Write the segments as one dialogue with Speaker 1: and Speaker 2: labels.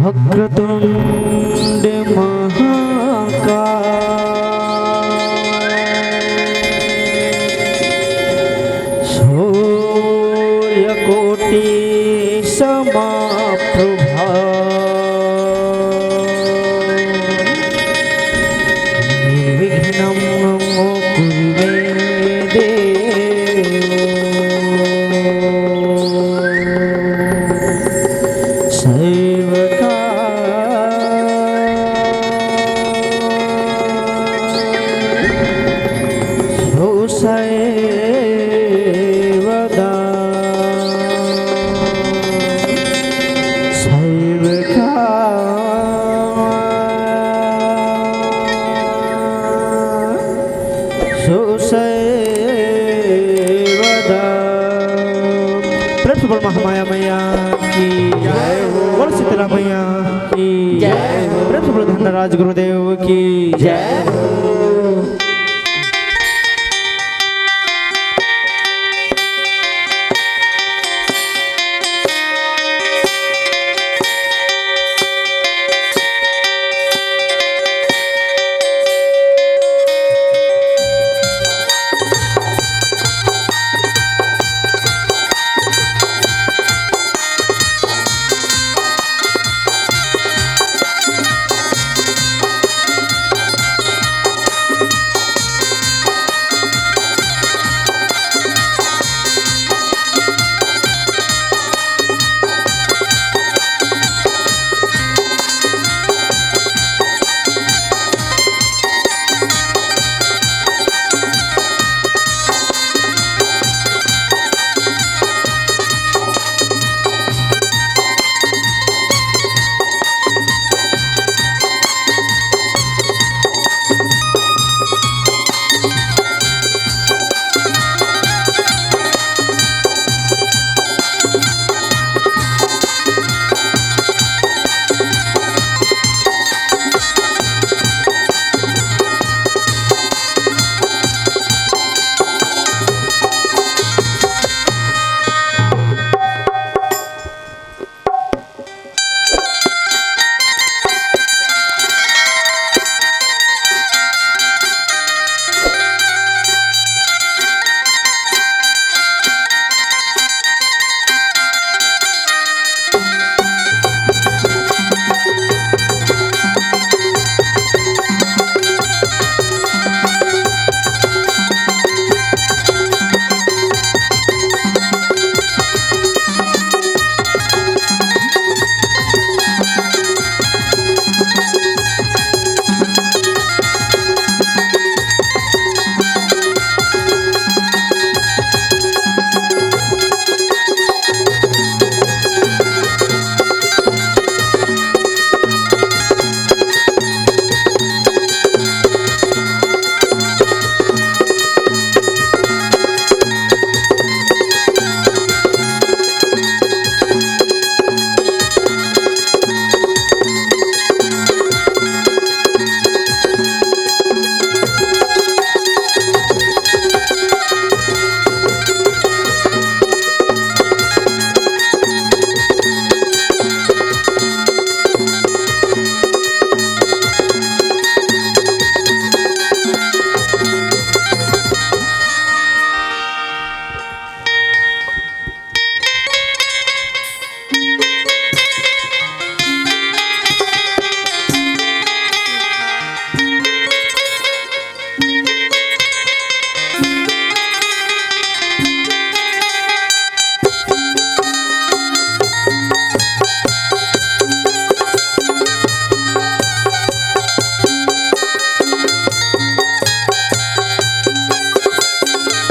Speaker 1: वक्रतुंड महाकाय सूर्यकोटि समप्रभा निर्विघ्नं कुरु मे महामाया मैया की जय हो। बोल शीतला मैया की जय हो। बोल धनराज गुरुदेव की जय हो।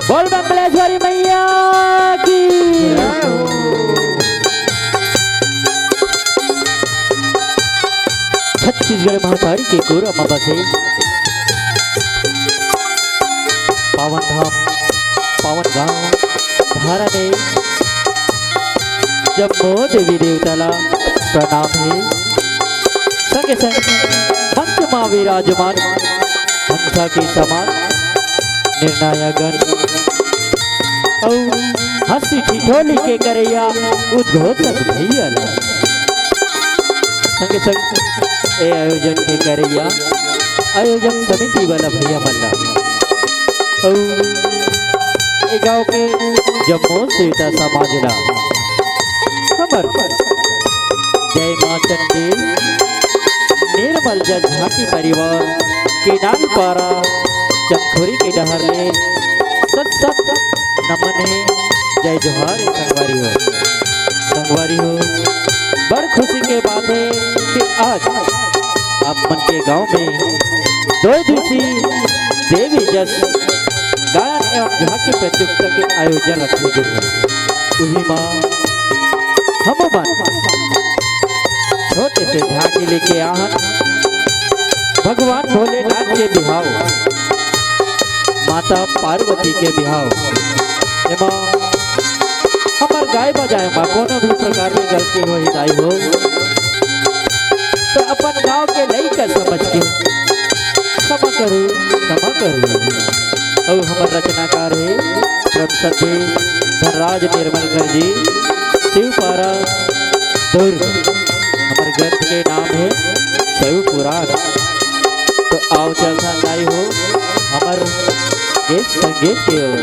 Speaker 1: बोल मंगलेश्वरी मैया की छत्तीसगढ़ महाकाली के कोर अमाबा से पावन धाम पावन गांव धारा में जब मो देवी देवताला प्रणाम है संगे संग हंस मां विराजमान हंसा के समान निर्णायकगण और हंसी ठिठोली के करैया उद्घोषक भैया
Speaker 2: संग संग ए आयोजन के करिया आयोजन समिति वाला भैया मल्ला और ए गांव के जम्मू सीता समाजला हमर जय मां चंडी निर्मल जल झांकी परिवार के नाम पारा चमखोरी के डहर ले सत सत नमन है। जय जोहार संगवारी हो बड़ खुशी के बात है कि आज आप मन के गांव में 2 दिवसीय देवी जस गायन एवं झांकी प्रतियोगिता के आयोजन रखे गए हैं। उही माँ हम मन छोटे से झांकी लेके आहन भगवान भोलेनाथ के बिहाव माता पार्वती के बिहाव एमा हमार गाय बजाए माँ कोनो भी प्रकार की गलती हो हिदाई हो तो अपन गांव के लइका समझ के क्षमा करू और हमार रचनाकार है परम सत्य धनराज निर्मलकर जी शिवपारा दुर्ग हमारे ग्रंथ के नाम है शिव पुराण। तो आओ चल शानदारी हो हमार देश संगीत के ओर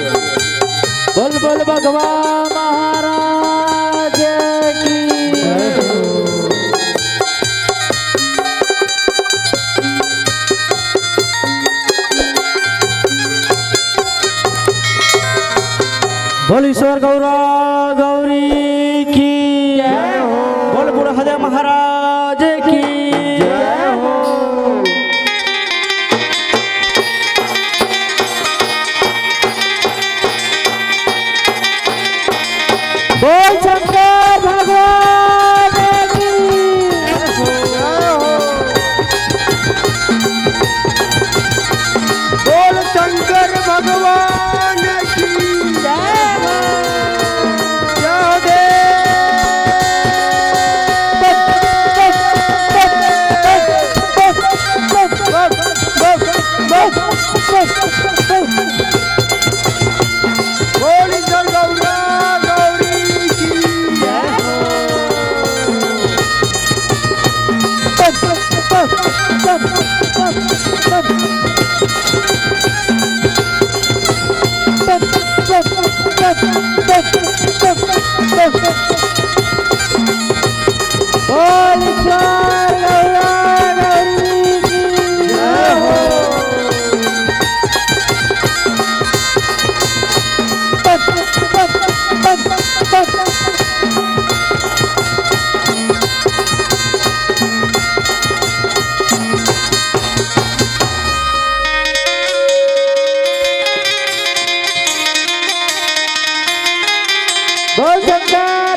Speaker 2: बोल बोल भगवान महाराज की
Speaker 1: बोल ईश्वर गौरा गौरी की जय हो। बोल बुढ़हदे महाराज की जय हो। बोल शंकर भगवान की जय हो। बोल शंकर भगवान की जय हो। बोल शंकर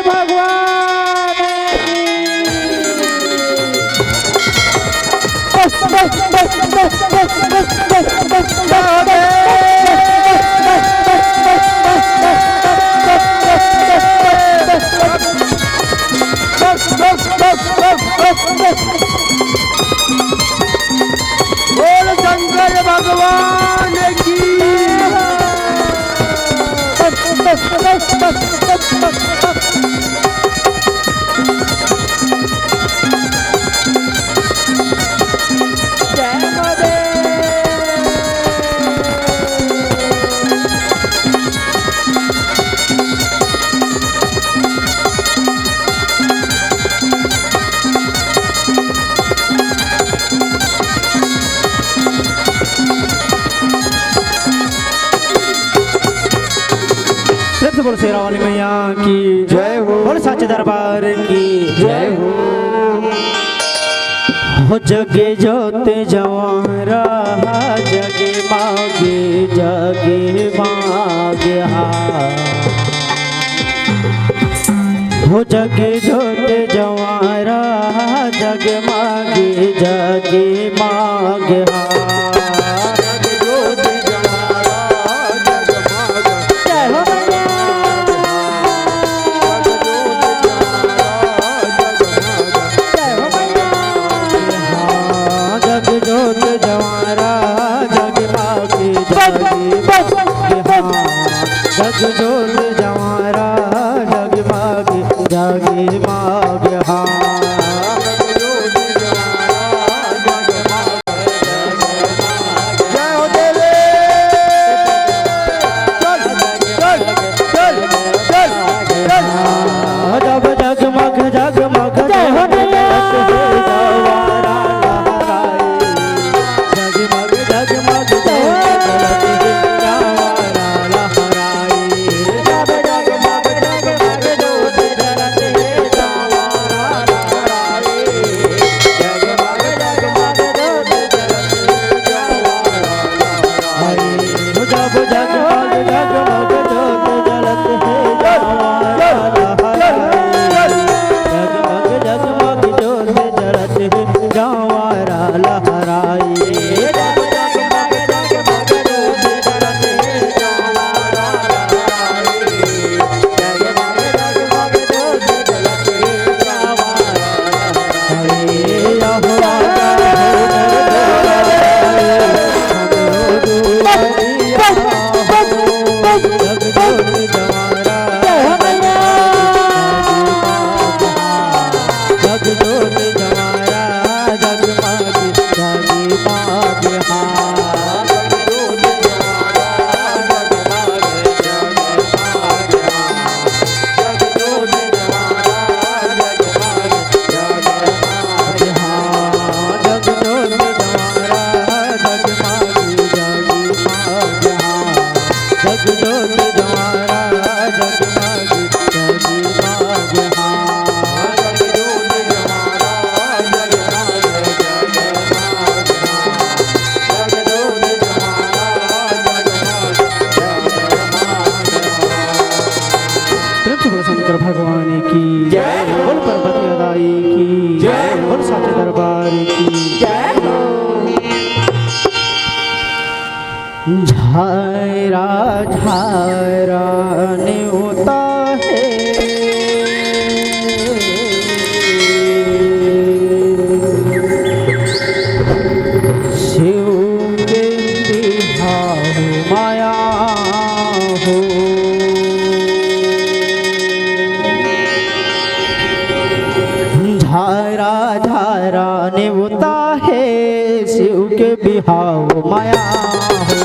Speaker 1: भगवान बोल शंकर भगवान की बोल शेरा वाली मैया की जय हो। बोल साचे दरबार की जय हो। हो जगे जोते जवारा जगे मागे हा हो जगे जोते जवारा जगे मागे हा जग जोत जवारा जग मागे जागे मागे हाँ। जगमग
Speaker 2: जय हो नैया
Speaker 1: जवारा लहराए जगमग जगमग जलत है जवारा लहराए जगमग जगमग जोत जलत है जवारा लहराए जगमग जगमग जोत जलत है जवारा लहराए जब जगमग जगमग जोत जलत है जवारा लहराए जगमग जगमग जोत जलत है जवारा लहराए जब जगमग जगमग जोत जलत है जवारा लहराए जगमग जगमग जोत जलत है जवारा शंकर भगवान की जय, बोल पर्वती अदाई की जय, बोल साचे दरबार की जय। झायरा झायरा ने होता है शिव के बिहार माया हो झायरा झायरा ने होता है शिव के बिहाव माया हो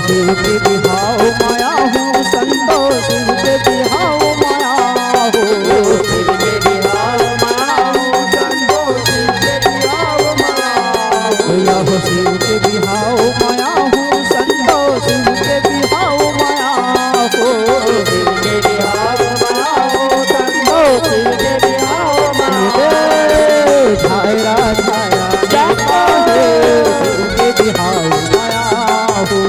Speaker 1: शिव के बिहाव माया हो संतोष शिव के बिहाव माया हो शिव के बिहाव माया हो संतोष शिव के बिहाव माया हो शिव के बिहाव माया हो संतोष शिव के बिहाव माया हो शिव के बिहाव माया हो संतोष शिव के बिहाव माया झायरा झायरा जाता है शिव के बिहाव माया हो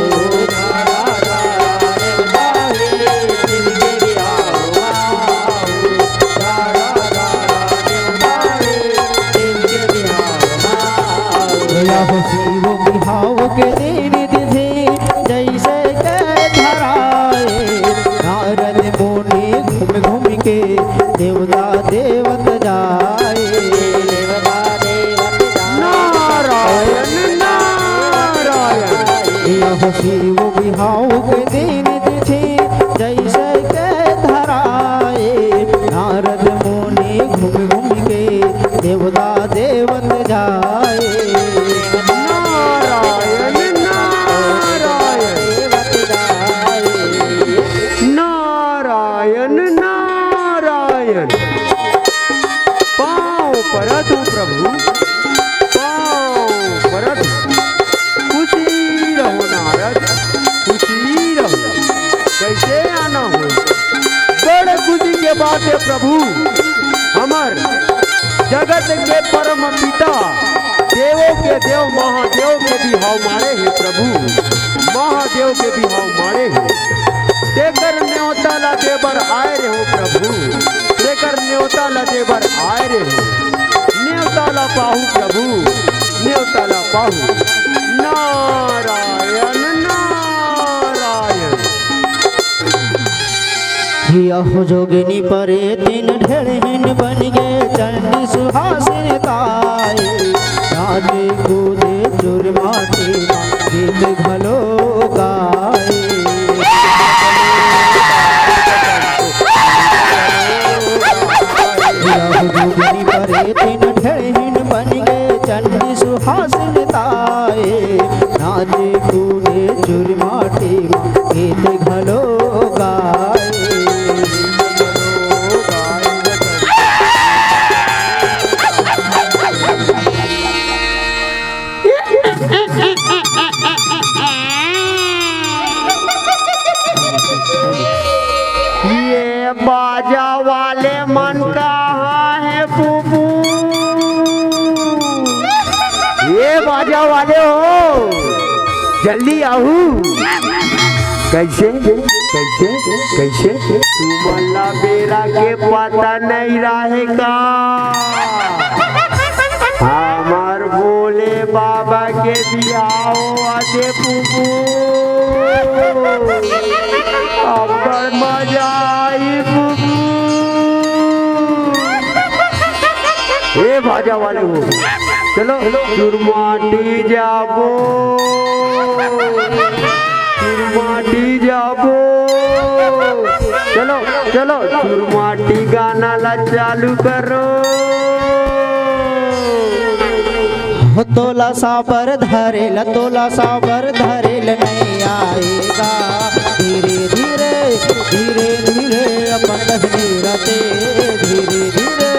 Speaker 1: शिव बिहाव के दिन दिधे जैसे के धराए नारद मुनि घूम घूम के देवता देवत जाए देवता देवत नारायण नारायण यह शिव बिहाव के दिन दिधे जैसे के धराए नारद मुनि घूम घूम के देवता देवत जाए
Speaker 3: परत हूँ प्रभु पाँव परत खुशी रहो नारद खुशी रहो कैसे आना हो बड़े खुशी के बात है प्रभु हमर जगत के परम पिता देवों के देव महादेव के भी हाव मारे हैं प्रभु महादेव के भी हाव मारे हैं देकर न्योता ला देवर आए रे हो प्रभु देकर न्योता ला देवर आए रे हो न्योता ला पाहु प्रभु न्योता ला पाहु नारायण नारायण
Speaker 1: हिया हो जोगिनी परे तीन ढेड़हिन बन गए चंडी सुहासिन ताए राजे कूदे चुर माटी गीत घलो गाए हिया हो जोगिनी परे तीन ढेड़हिन बन गए चंडी सुहासिन ताए राजे कूदे चुर माटी गीत घलो गाए
Speaker 3: ये बाजा वाले मन कहाँ है बुबू? ये बाजा वाले हो, जल्दी आहू। कैसे कैसे कैसे तू मल्ला बेरा के पता नहीं रहेगा। हमार बोले बाबा के दियाओ आते बुबू, अब्बर मजा आई बुबू। ए बाजा वाले हो, चलो चुरमाटी जाबो, चुरमाटी जाबो। चलो चलो चुरमाटी गाना ला चालू करो।
Speaker 1: तोला साबर धरेल तोला साबर धरेल नहीं आएगा धीरे धीरे धीरे धीरे अपन दहनी रते धीरे धीरे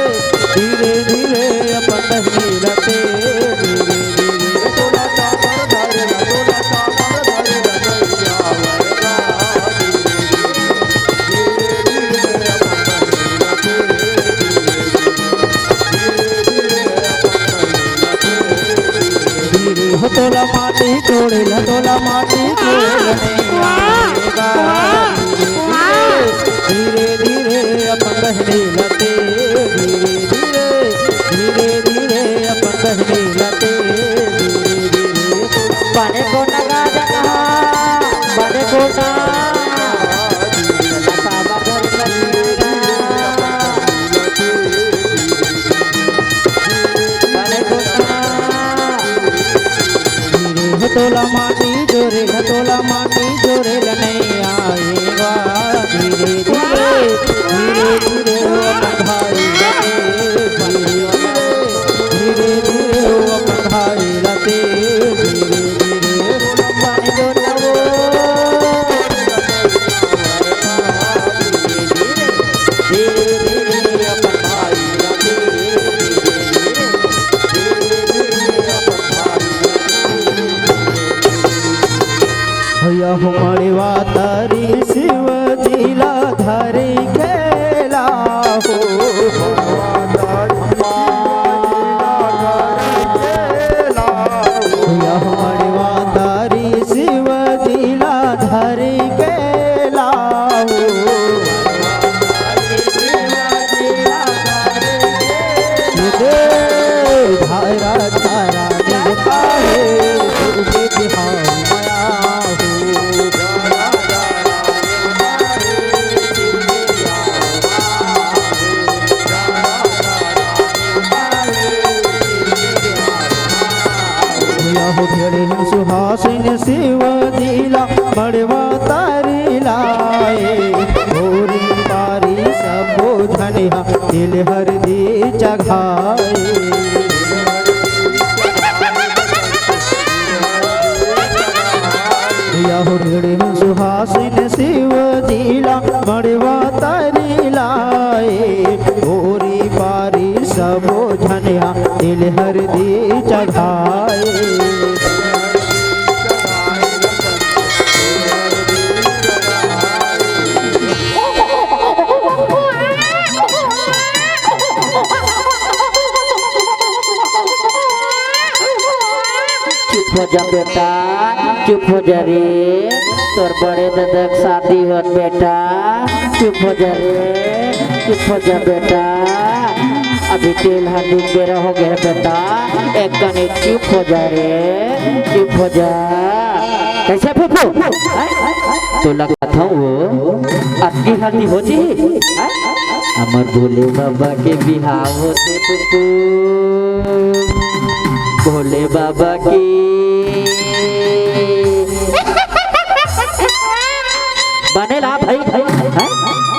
Speaker 1: धीरे धीरे अपन दहनी रते धीरे धीरे तोला साबर धरेल तोला साबर धरेल नहीं आएगा हो तोला माटी तोड़ेल तोला माटी तोड़ेल नहीं आएगा धीरे धीरे अपन बहनी लते धीरे धीरे धीरे धीरे अपन बहनी लते धीरे धीरे बने को नगा जगा बने को ना साबा कर लगेगा बने को ना तोला माटी जोरेल तोला माटी जोरेल नहीं आएगा धीरे धीरे धीरे धीरे अपन भाई लते धीरे धीरे अपन भाई लते धीरे धीरे पानी जो नवो धीरे धीरे अपन भाई लते भैया हमारे वातारी शिव जिला धरे खेला हो भैया हमारे वातारी शिव जिला धरे खेला हो धारा धारा दिखा है सुहासिन शिव जिला मड़वा तारी लाए भोरी पारी सबो धनिया दिल हर दी जगाए सुहासिन शिव जिला मड़वा तारी लाए भोरी पारी सबो धनिया दिल हर दी जगाए
Speaker 2: चुप हो जा बेटा चुप हो जा रे तोर बड़े दादा के शादी होत बेटा चुप हो जा रे चुप हो जा बेटा अभी तेल हल्दी बेरा हो गया बेटा एक कने चुप हो जा रे चुप हो जा कैसे फूफू तो लगता था वो अति हल्दी हो जी अमर भोले बाबा के बिहाव होते फूफू भोले बाबा की बनेला भाई भाई हैं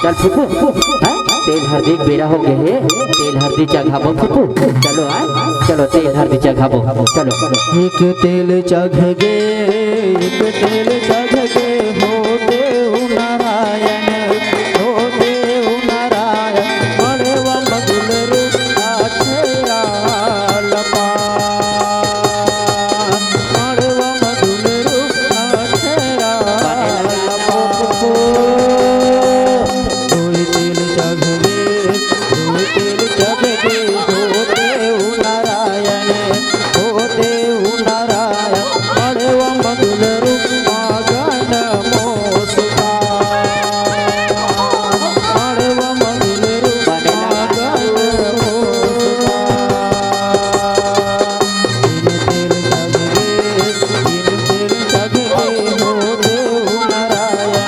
Speaker 2: चल फूफू हैं तेल हल्दी बेरा हो गए है तेल हल्दी चघाबो फूफू चलो चलो तेल हल्दी चघाबो चलो
Speaker 1: एक तेल चघ गे एक तेल चघ गे हो देव नारायण हो देव नारायण मड़वा मधुल रूप आछेरा लपा मड़वा मधुल रूप आछेरा लपा कोई तेल चघ गे कोई तेल चघ गे हो देव नारायण हो देव नारायण मड़वा मधुल रूप गण मोसुका मड़वा मधुल रूप गण मोसुका तेल चघ गे तेल चघ गे हो देव नारायण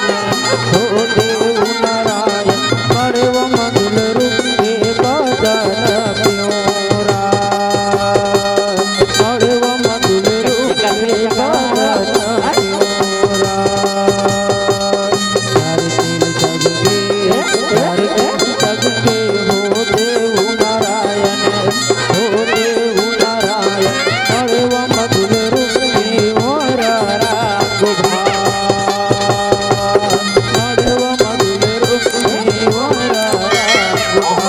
Speaker 1: हो देव नारायण मड़वा मधुल रूप बदन प्योरा मड़वा मधुल रूप बदन प्योरा सारे तेल चघ गे सारे तेल चघ गे हो देव नारायण हो देव नारायण मड़वा मधुल रूप मोरा राघुभा मड़वा मधुल रूप मोरा राघुभा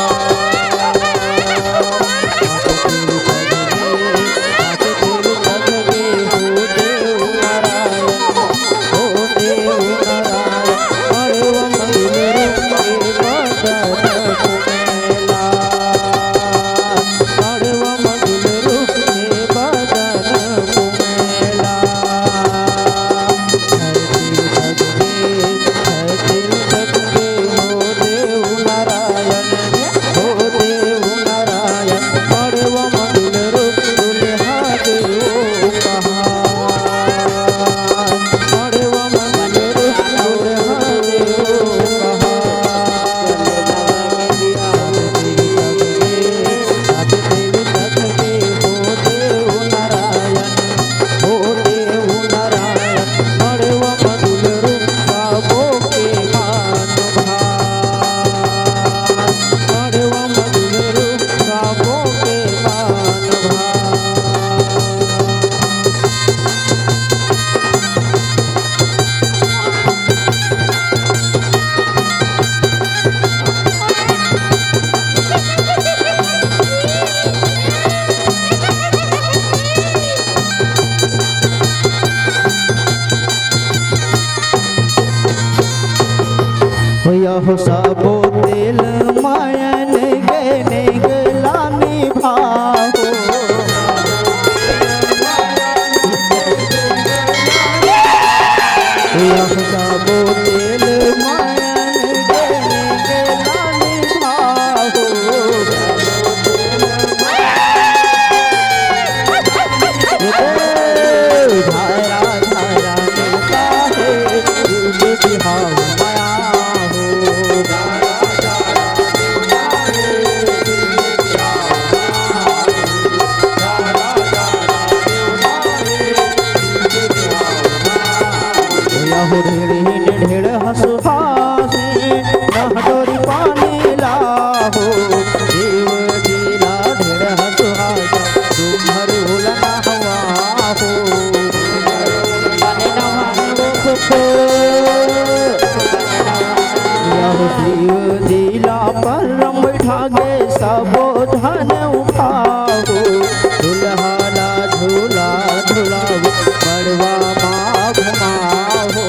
Speaker 1: हो सबो तेल मायन गने गलानी भाहो यह सबो तेल मायन गने गलानी भाहो धारा धारा मिलता है दिल बिहाव माया ढेड़ हंसु हासे नहडोरी पानी लाहो देव जिला ढेड़ हंसु हासे तुम्हारे उलना हवा हो देव जिला पर रम ठागे सबो धन उठाओ दुल्हाना झूला झूलाओ मड़वा माँ घुमाओ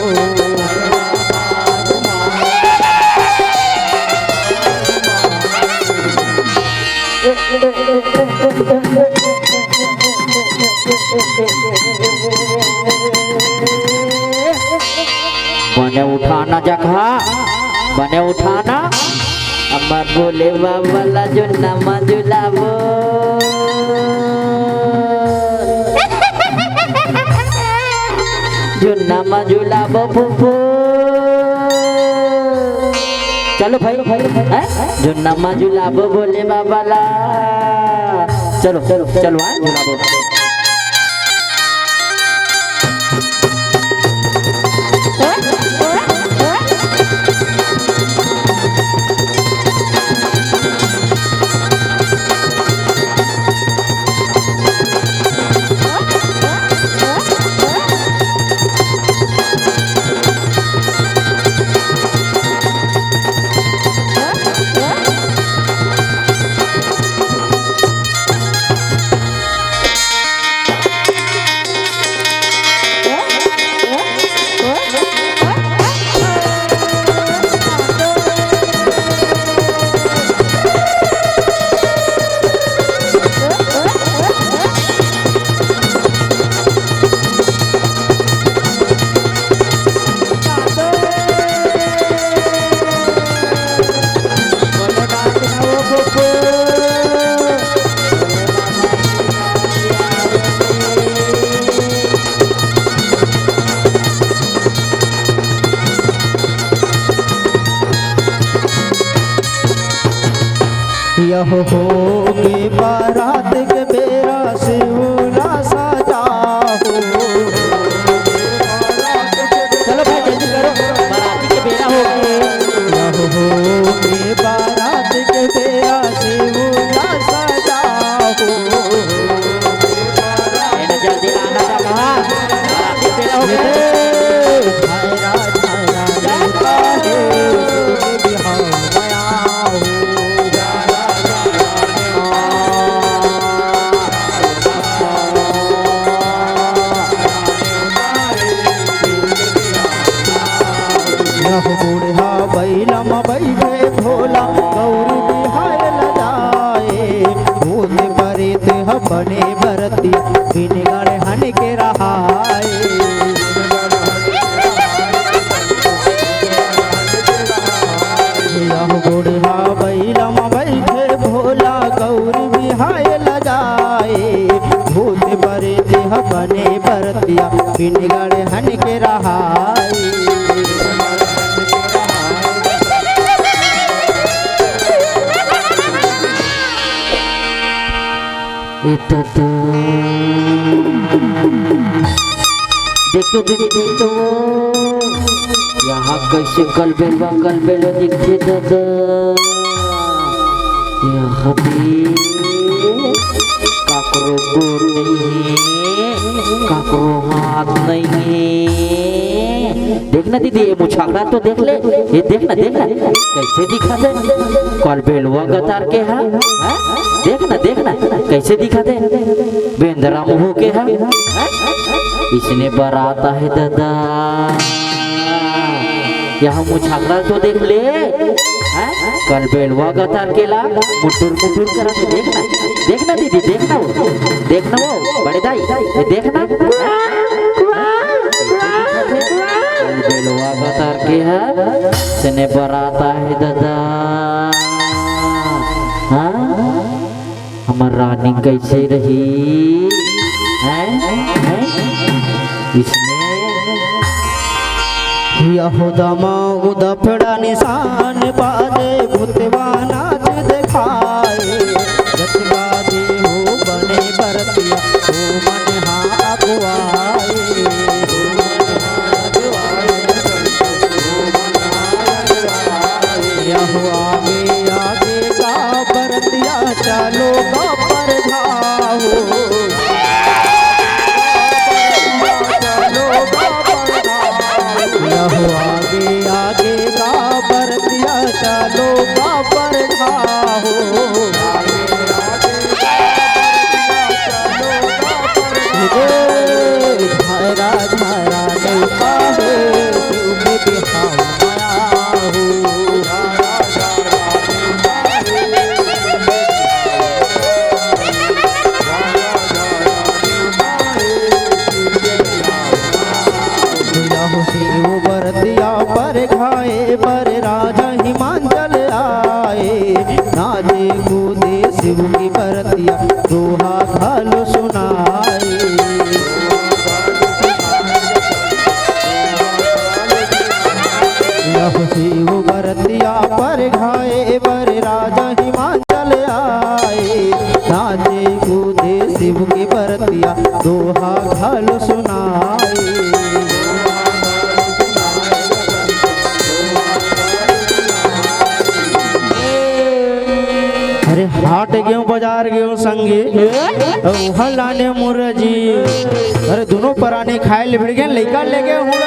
Speaker 2: बने उठाना जखा बने उठाना अमर बोले बाबा जो नमा जुलाबो जो जुन्ना झुलाबो फुफू चलो भाई जुन्ना झुलाबो बोले बाबा ला चलो चलो चलो झुलाबो
Speaker 1: यह हो के बारात के बेरा शिवला सजा हो
Speaker 2: चलो भाई जल्दी करो बाराती के बेरा हो गए
Speaker 1: यह हो के बारात के बेरा शिवला सजा हो
Speaker 2: जल्दी आना था कहा बाराती के बेरा हो गए
Speaker 1: बूढ़ा बैलम बैठे भोला गौरी बिहार लगाए भूत परेत बने भरती बिन गण हन के रहाए बूढ़ा बैलम बैठे भोला गौरी बिहार लगाए भूत परेत बने भरतिया बिन गण हन के रहाए
Speaker 2: देखो दीदी देखो यहाँ कैसे कलबेलो दिखते दादा यहाँ भी काकरो गोर नहीं है काकरो हाथ नहीं है देखना दीदी ये मुछागरा तो देख ले ये देखना देखना कैसे दिखा दे कलबेलुआ गतार के है देखना देखना कैसे दिखा दे बेंदरा मुँह के है इसने बराता है दादा यहाँ मुछागरा तो देख ले कलबेलुआ गतार के ला मुटुर मुटुर करा के देखना देखना दीदी देखना वो बड़े दाई ये देखना कलबेलुआ गतार के है इसने बराता है दादा हाँ हमार रानी कैसे रही है इसने
Speaker 1: यहूदमा उदफड़ा निशान बाजे भूतवा नाच दिखाए जतवादी हो बने बरतिया हो मन हाँ अगुआए यह आगे आगे का बरतिया चलो का पर धाओ आगे आगे का बरतिया चलो का पर ढाहो धारा धारा नौका हो शिव में बिहाओ माया हो शिव बरतिया पर घाए पर राजा हिमांचल आए नाचे कूदे शिव की बरतिया दोहा घालो सुनाए दोहा घल सुनाए। अरे हाट गेहूं बाजार गेहूं संगे वहाँ लाने मुर्रा जी। अरे दोनों पराने खाए ले भिड़ गए लइका ले गए हुए।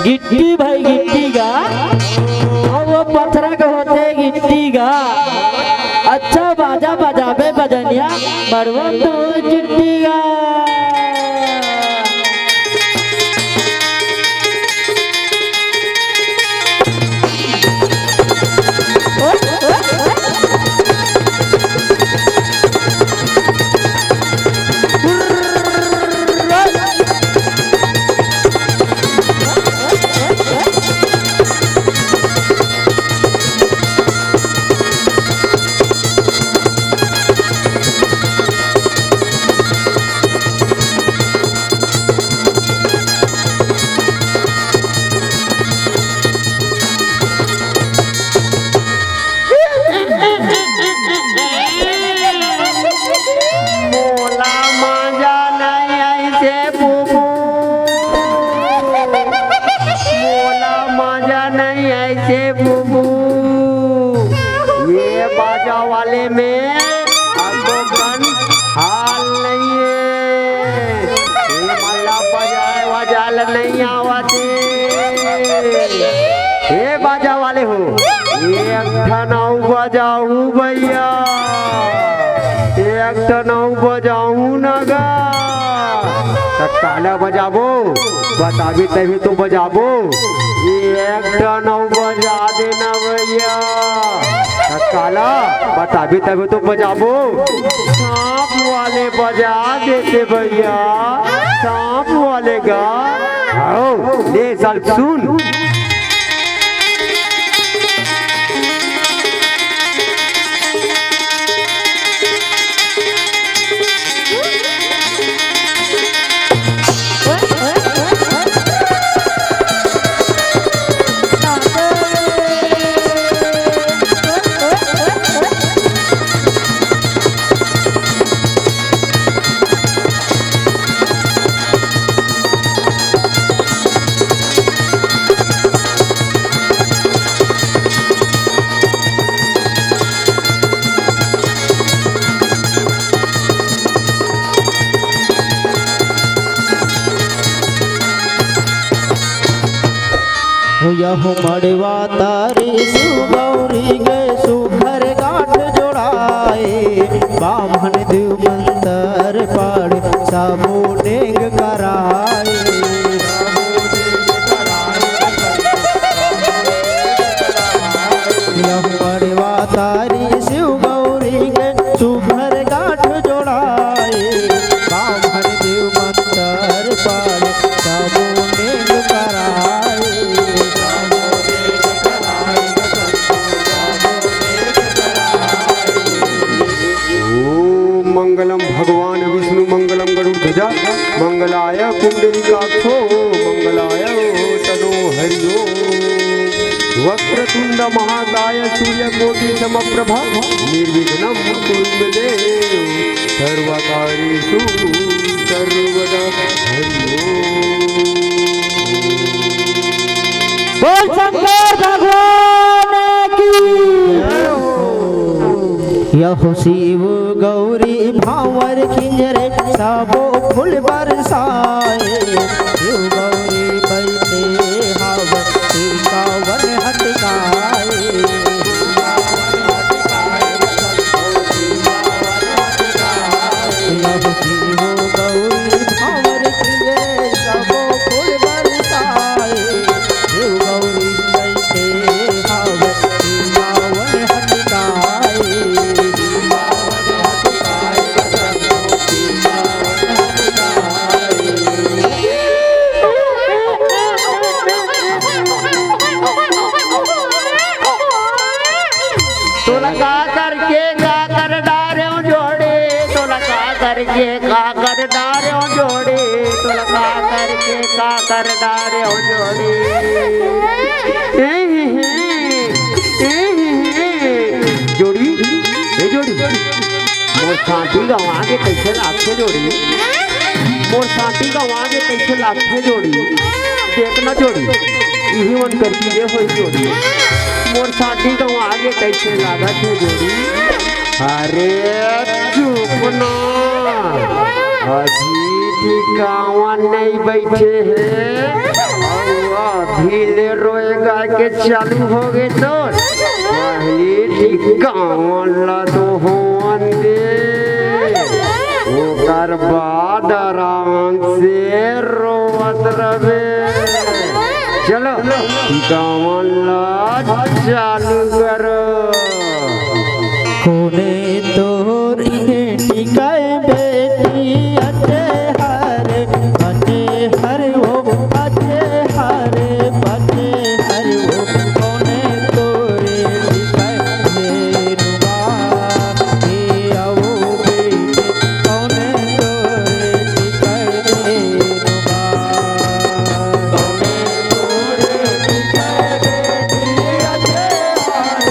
Speaker 2: गिट्टी भाई गिट्टी का और वो पत्थरा का होते गिट्टी का। अच्छा बाजा बजाबे बजनिया मरवा तो चिट्टी का।
Speaker 3: बाजा वाले में हाल नहीं है। ये मल्ला बजाए वजाल नहीं आवते। ये बाजा वाले हो ये ठनाऊ बजाऊ भैया एक ठनाऊ बजाऊ नगा ताला बजाबो बताबी तभी तो बजाबो। एक ठनाऊ बजा देना भैया काला बताबी तभी तो बजाबो। सांप वाले बजा देते भैया सांप वाले गा आओ ले साल सुन।
Speaker 1: यहो मड़वा तारी सुगौरी गए सुघर गांठ जोड़ाए। बामन देव मंतर पाड़ सबो नेंग कराए। यहो मड़वा तारी शिव गौरी गए सुघर गांठ जोड़ाए। बामन देव
Speaker 3: मंगलम भगवान विष्णु मंगलम गरुड़ध्वजा मंगलाय कुंडलिकाक्षो मंगलाय तनो हरिओ वक्रतुंड महाकाय सूर्यकोटि समप्रभा निर्विघ्नं कुरु मे देव सर्वकार्येषु सर्वदा हरिओ।
Speaker 1: बोल शंकर भगवान की यह शिव गौरी भावर खिंजरे सबो फूल बरसाए शिव गौरी बैठे हावर कावर हटकाए यह शिव गौरी भावर खिंजरे सबो फूल बरसाए शिव गौरी बैठे हावर कावर हटकाए
Speaker 3: कर डारे जोड़े तो लगा करके का कर डारे जोड़े जोड़ी ये जोड़ी मोर शांति गवा के कैसे लाखे जोड़ी मोर शांति गवा के कैसे लाखे जोड़ी देखना जोड़ी यही मन करती ये हो जोड़ी मोर शांति गवा के कैसे लागा थे जोड़ी अरे चुपना अभी ठिकावा नहीं बैठे हैं अभी ले रोएगा के चालू हो गए तो पहली ठिकावा ला तो होन दे वो कर बाद आराम से रोवत रहे चलो ठिकावा ला चालू करो
Speaker 1: कोने तोरी टिकाए बेटी अचे हर वो अचे हर वो कोने तोरे टिकाए मेरुआ के आओ बेटी कोने तोरे टिकाए मेरुआ कोने तोरे टिकाए बेटी अचे हर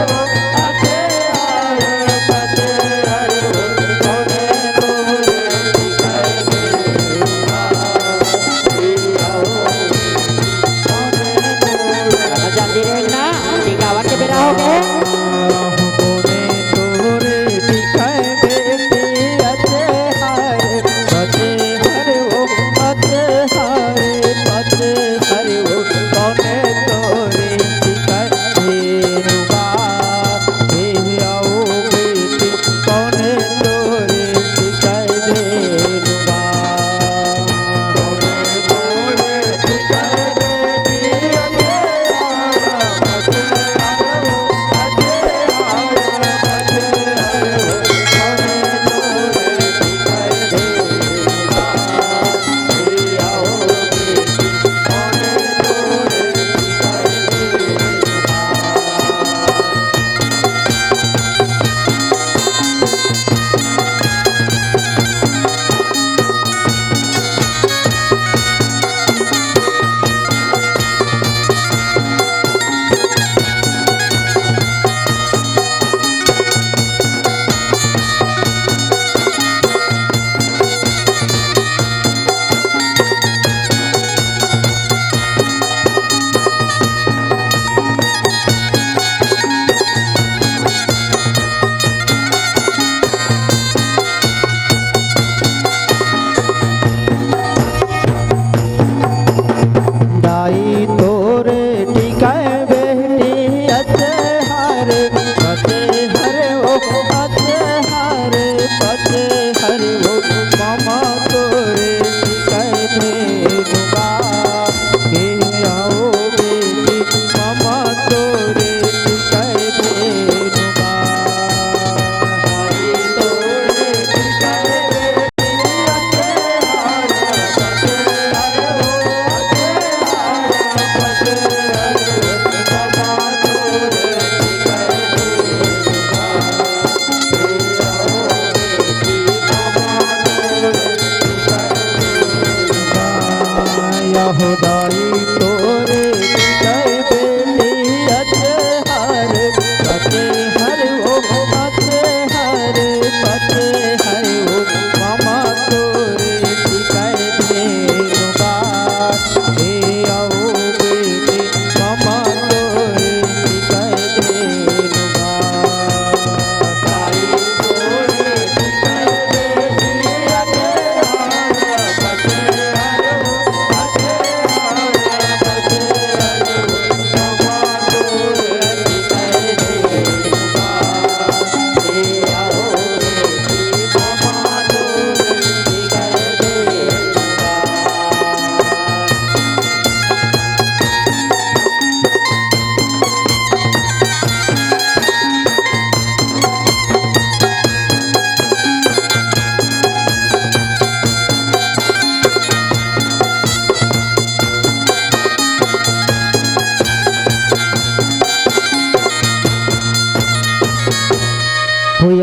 Speaker 1: वो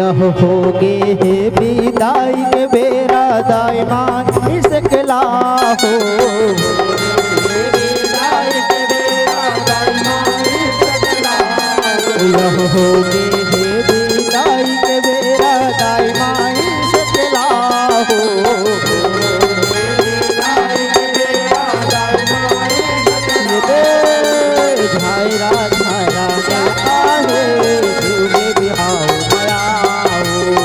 Speaker 1: यह होगे है विदाई के बेरा दाई माँ सकला हो यह होगे है विदाई के बेरा दाई माँ सकला हो झायरा झायरा जाता है सुबह बिहाव माया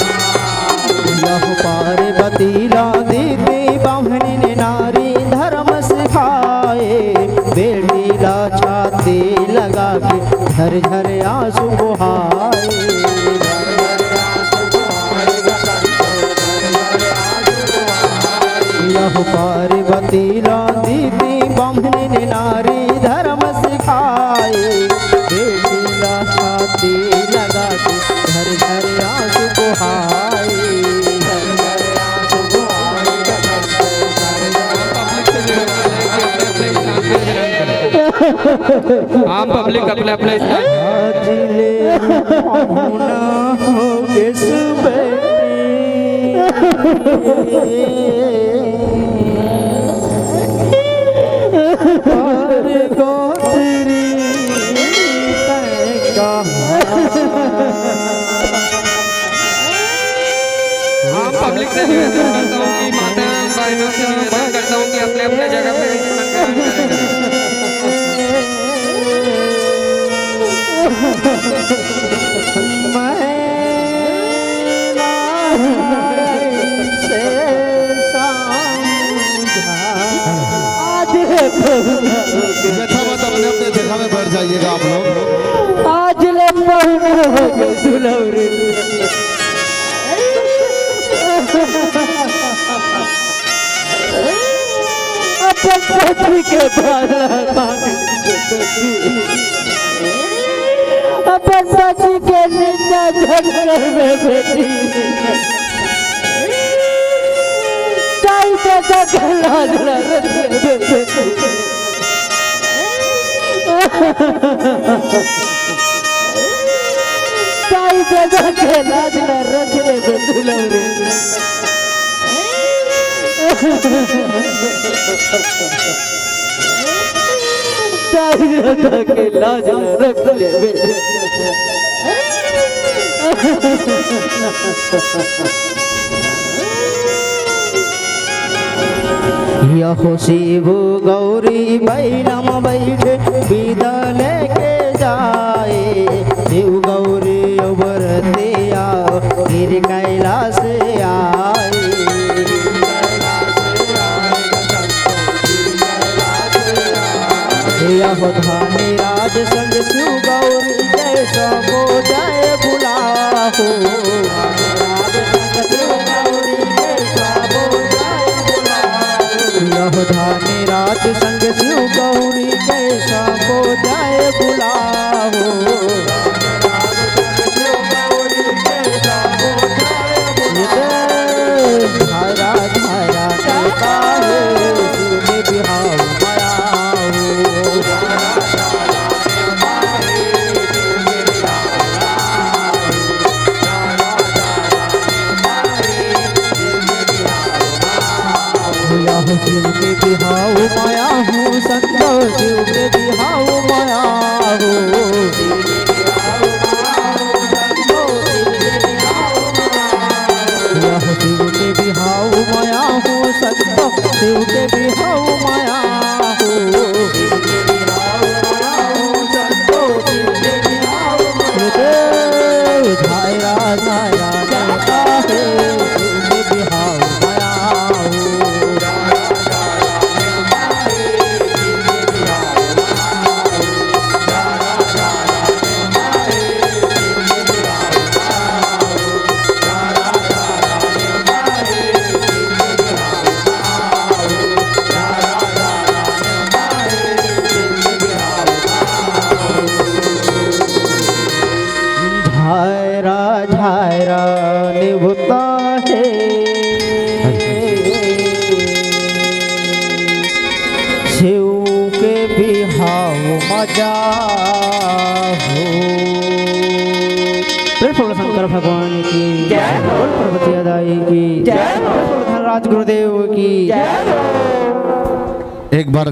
Speaker 1: यह पार्वती दीदी बामनी ने नारी धर्म सिखाए बेटी ला छाती लगा के झर झर आंसू बहाए यह पार्वती दीदी बामनी ने नारी धर्म सिखाए बेटी ला छाती लगा के झर झर आंसू बहाए
Speaker 4: आम पब्लिक अपने अपने आम पब्लिक से निवेदन करता हूँ कि माता बहनों से निवेदन करता हूँ कि अपने अपने जगह पे मंगल करें।
Speaker 5: यथावत अपने अपने जगह में बैठ जाइएगा आप लोग।
Speaker 1: आज ले दुलौरी अपन पति के अपन पति के निंदा झगड़ में बेटी ताई तो ताई जगह के लाज न रखले दुलौरी ताई जगह के लाज न रखले यह शिव गौरी बैलम बैठे विदा लेके जाए शिव गौरी उबरतिया गिर कैलाश आए यह धानी राज संग शिव गौरी जैसा को जय बुलाहो यह धानी राज संग शिव गौरी जैसा को जय बुलाहो धारा धारा कहता है सुने बिहाव माया शिव के बिहाव माया हूँ संतो शिव के बिहाव माया हूँ यह शिव के बिहाव माया हूँ संतो शिव के बिहाव माया हूँ झायरा झायरा जाता है शिव के बिहाव माया हूँ बजा हो। प्रेम बोलो शंकर भगवान की जय, बोल पार्वती दाई की जय, बोल धनराज गुरुदेव की जय।
Speaker 5: एक बार